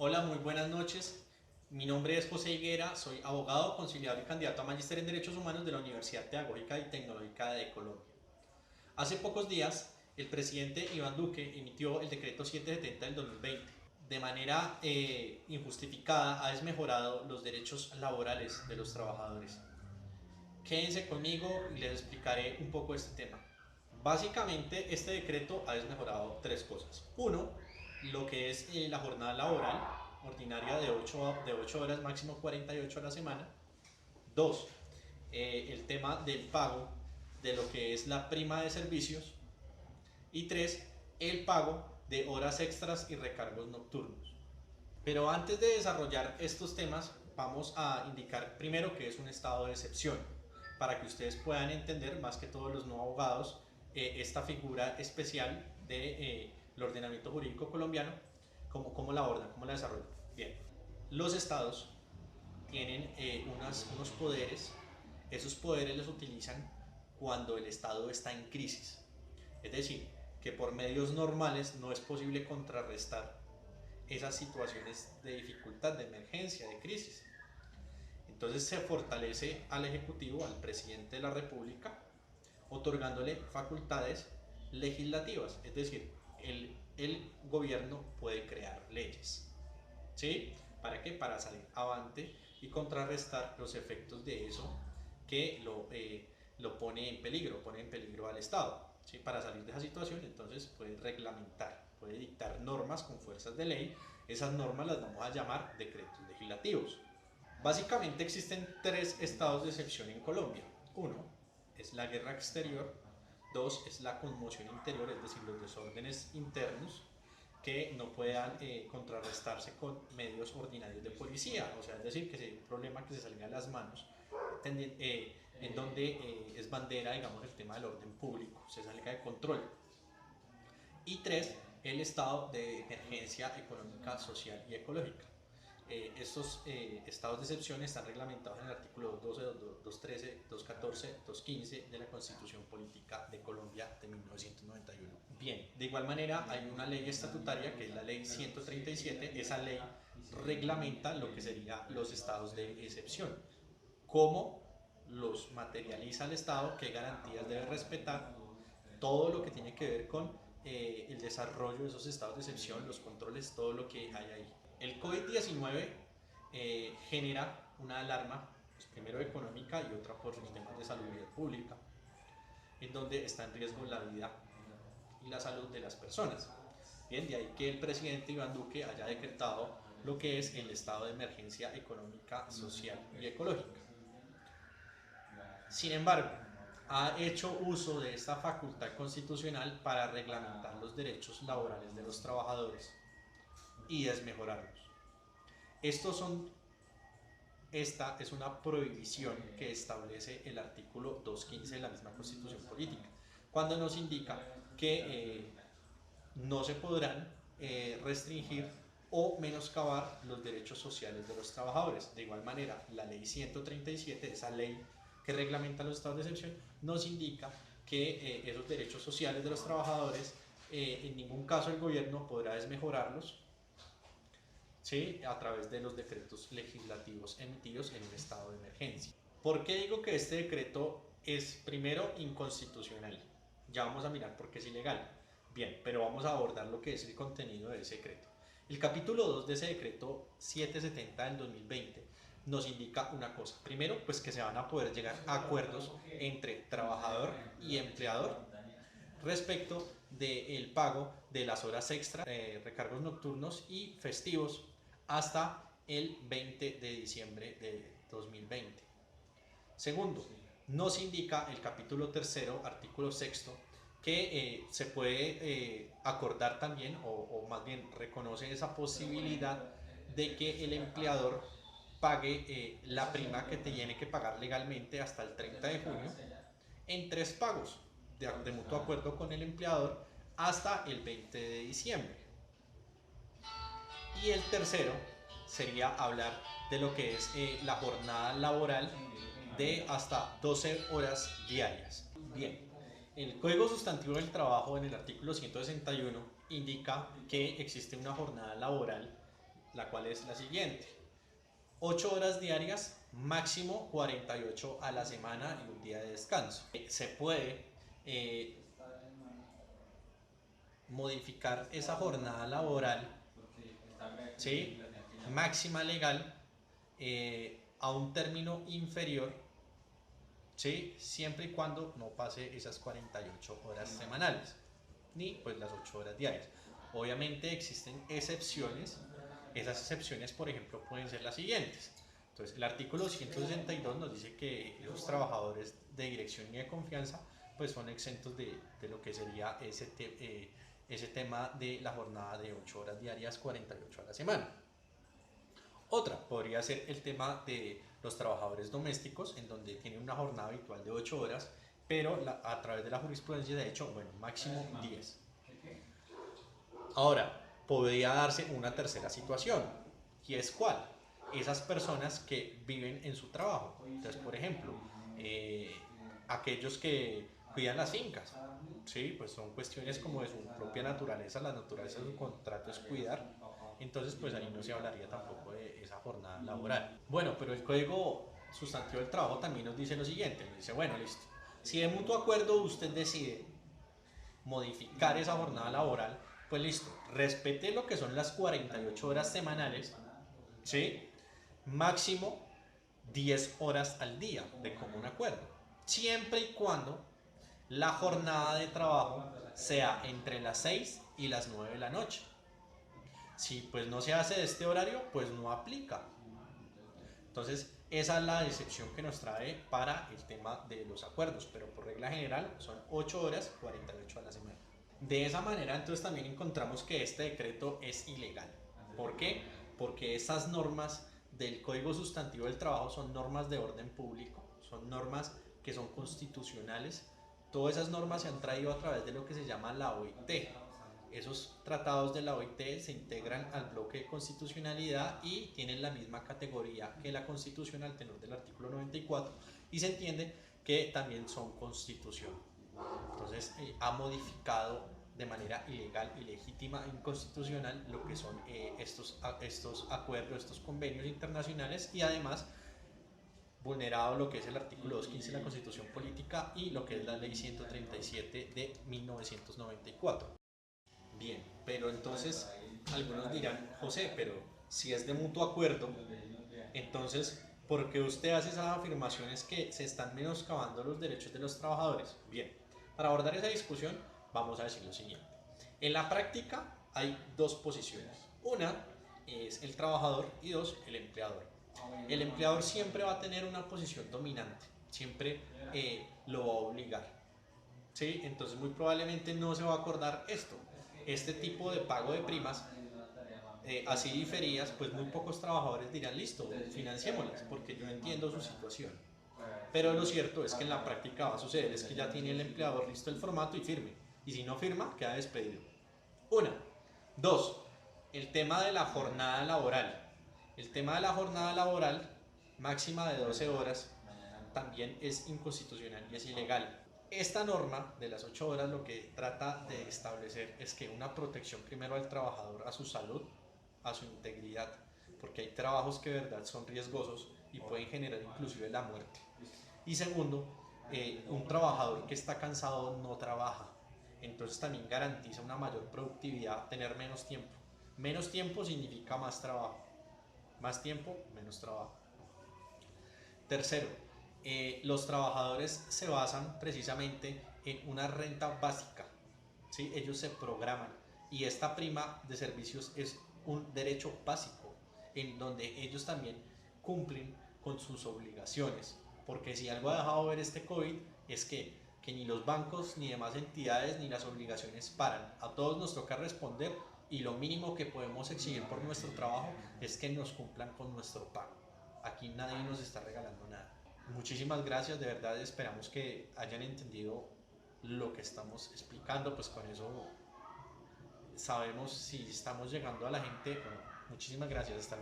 Hola, muy buenas noches. Mi nombre es José Higuera, soy abogado, conciliador y candidato a magíster en Derechos Humanos de la Universidad Pedagógica y Tecnológica de Colombia. Hace pocos días, el presidente Iván Duque emitió el decreto 770 del 2020. De manera injustificada ha desmejorado los derechos laborales de los trabajadores. Quédense conmigo y les explicaré un poco este tema. Básicamente, este decreto ha desmejorado tres cosas. Uno, lo que es la jornada laboral ordinaria de 8 horas, máximo 48 a la semana. Dos, el tema del pago de lo que es la prima de servicios. Y tres, el pago de horas extras y recargos nocturnos. Pero antes de desarrollar estos temas, vamos a indicar primero que es un estado de excepción, para que ustedes puedan entender, más que todos los no abogados, esta figura especial del ordenamiento jurídico colombiano, cómo la abordan, cómo la desarrollan. Bien, los estados tienen unos poderes, esos poderes los utilizan cuando el estado está en crisis, es decir, que por medios normales no es posible contrarrestar esas situaciones de dificultad, de emergencia, de crisis. Entonces se fortalece al Ejecutivo, al Presidente de la República, otorgándole facultades legislativas, es decir, el gobierno puede crear leyes. ¿Sí? ¿Para qué? Para salir avante y contrarrestar los efectos de eso que lo pone en peligro al Estado. ¿Sí? Para salir de esa situación, entonces puede reglamentar, puede dictar normas con fuerzas de ley. Esas normas las vamos a llamar decretos legislativos. Básicamente existen tres estados de excepción en Colombia. Uno es la guerra exterior, dos es la conmoción interior, es decir, los desórdenes internos que no puedan contrarrestarse con medios ordinarios de policía, o sea, es decir, que si hay un problema que se salga de las manos, en donde es bandera, digamos, el tema del orden público, se salga de control. Y tres, el estado de emergencia económica, social y ecológica. Estos estados de excepción están reglamentados en el artículo 212, 213, 214, 215 de la Constitución Política de Colombia de 1991. Bien, de igual manera hay una ley estatutaria que es la ley 137. Esa ley reglamenta lo que serían los estados de excepción, cómo los materializa el Estado, qué garantías debe respetar, todo lo que tiene que ver con el desarrollo de esos estados de excepción, los controles, todo lo que hay ahí. El COVID-19 genera una alarma, pues primero económica y otra por los temas de salud pública, en donde está en riesgo la vida y la salud de las personas. Bien, de ahí que el presidente Iván Duque haya decretado lo que es el estado de emergencia económica, social y ecológica. Sin embargo, ha hecho uso de esta facultad constitucional para reglamentar los derechos laborales de los trabajadores y desmejorarlos. Estos son, esta es una prohibición que establece el artículo 215 de la misma Constitución Política, cuando nos indica que no se podrán restringir o menoscabar los derechos sociales de los trabajadores. De igual manera, la ley 137, esa ley que reglamenta los estados de excepción, nos indica que esos derechos sociales de los trabajadores, en ningún caso el gobierno podrá desmejorarlos, ¿sí? A través de los decretos legislativos emitidos en un estado de emergencia. ¿Por qué digo que este decreto es primero inconstitucional? Ya vamos a mirar por qué es ilegal. Bien, pero vamos a abordar lo que es el contenido de ese decreto. El capítulo 2 de ese decreto 770 del 2020 nos indica una cosa. Primero, pues que se van a poder llegar a acuerdos entre trabajador y empleador respecto del pago de las horas extra, recargos nocturnos y festivos hasta el 20 de diciembre de 2020. Segundo, nos indica el capítulo tercero, artículo sexto, que se puede acordar también, o más bien reconoce esa posibilidad de que el empleador pague la prima que tiene que pagar legalmente hasta el 30 de junio en tres pagos de mutuo acuerdo con el empleador hasta el 20 de diciembre. Y el tercero sería hablar de lo que es la jornada laboral de hasta 12 horas diarias. Bien, el Código Sustantivo del Trabajo en el artículo 161 indica que existe una jornada laboral, la cual es la siguiente: 8 horas diarias, máximo 48 a la semana y un día de descanso. Se puede modificar esa jornada laboral, ¿sí?, máxima legal, a un término inferior, ¿sí?, siempre y cuando no pase esas 48 horas semanales, ni pues las 8 horas diarias. Obviamente existen excepciones. Esas excepciones, por ejemplo, pueden ser las siguientes. Entonces, el artículo 162 nos dice que los trabajadores de dirección y de confianza pues son exentos de lo que sería ese tema de la jornada de 8 horas diarias, 48 a la semana. Otra podría ser el tema de los trabajadores domésticos, en donde tienen una jornada habitual de 8 horas, pero a través de la jurisprudencia se ha hecho, bueno, máximo 10. Ahora, podría darse una tercera situación, y es ¿cuál? Esas personas que viven en su trabajo. Entonces, por ejemplo, aquellos que cuidan las fincas, ¿sí? Pues son cuestiones como de su propia naturaleza, la naturaleza de su contrato es cuidar, entonces pues ahí no se hablaría tampoco de esa jornada laboral. Bueno, pero el Código Sustantivo del Trabajo también nos dice lo siguiente, nos dice, bueno, listo, si de mutuo acuerdo usted decide modificar esa jornada laboral, pues listo, respete lo que son las 48 horas semanales, ¿sí? Máximo 10 horas al día de común acuerdo, siempre y cuando la jornada de trabajo sea entre las 6 y las 9 de la noche. Si pues no se hace de este horario, pues no aplica. Entonces, esa es la excepción que nos trae para el tema de los acuerdos, pero por regla general son 8 horas, 48 a la semana. De esa manera, entonces también encontramos que este decreto es ilegal. ¿Por qué? Porque esas normas del Código Sustantivo del Trabajo son normas de orden público, son normas que son constitucionales. Todas esas normas se han traído a través de lo que se llama la OIT. Esos tratados de la OIT se integran al bloque de constitucionalidad y tienen la misma categoría que la Constitución al tenor del artículo 94, y se entiende que también son constitución. Entonces ha modificado de manera ilegal, ilegítima e inconstitucional lo que son estos acuerdos, estos convenios internacionales, y además vulnerado lo que es el artículo 215 de la Constitución Política y lo que es la Ley 137 de 1994. Bien, pero entonces algunos dirán, José, pero si es de mutuo acuerdo, entonces, ¿por qué usted hace esas afirmaciones que se están menoscabando los derechos de los trabajadores? Bien, para abordar esa discusión vamos a decir lo siguiente. En la práctica hay dos posiciones. Una es el trabajador y dos, el empleador. El empleador siempre va a tener una posición dominante, siempre lo va a obligar, ¿sí? Entonces muy probablemente no se va a acordar este tipo de pago de primas así diferidas, pues muy pocos trabajadores dirán, listo, financiémoslas, porque yo entiendo su situación. Pero lo cierto es que en la práctica va a suceder, es que ya tiene el empleador listo el formato y firme, y si no firma, queda despedido. Una. Dos, el tema de la jornada laboral. El tema de la jornada laboral máxima de 12 horas también es inconstitucional y es ilegal. Esta norma de las 8 horas lo que trata de establecer es que una protección primero al trabajador, a su salud, a su integridad, porque hay trabajos que de verdad son riesgosos y pueden generar inclusive la muerte. Y segundo, un trabajador que está cansado no trabaja, entonces también garantiza una mayor productividad, tener menos tiempo. Menos tiempo significa más trabajo, más tiempo, menos trabajo. Tercero, los trabajadores se basan precisamente en una renta básica, ¿sí? Ellos se programan y esta prima de servicios es un derecho básico en donde ellos también cumplen con sus obligaciones, porque si algo ha dejado ver este COVID es que ni los bancos ni demás entidades ni las obligaciones paran, a todos nos toca responder y lo mínimo que podemos exigir por nuestro trabajo es que nos cumplan con nuestro pago. Aquí nadie nos está regalando nada. Muchísimas gracias, de verdad esperamos que hayan entendido lo que estamos explicando, pues con eso sabemos si estamos llegando a la gente o no. Muchísimas gracias, hasta luego.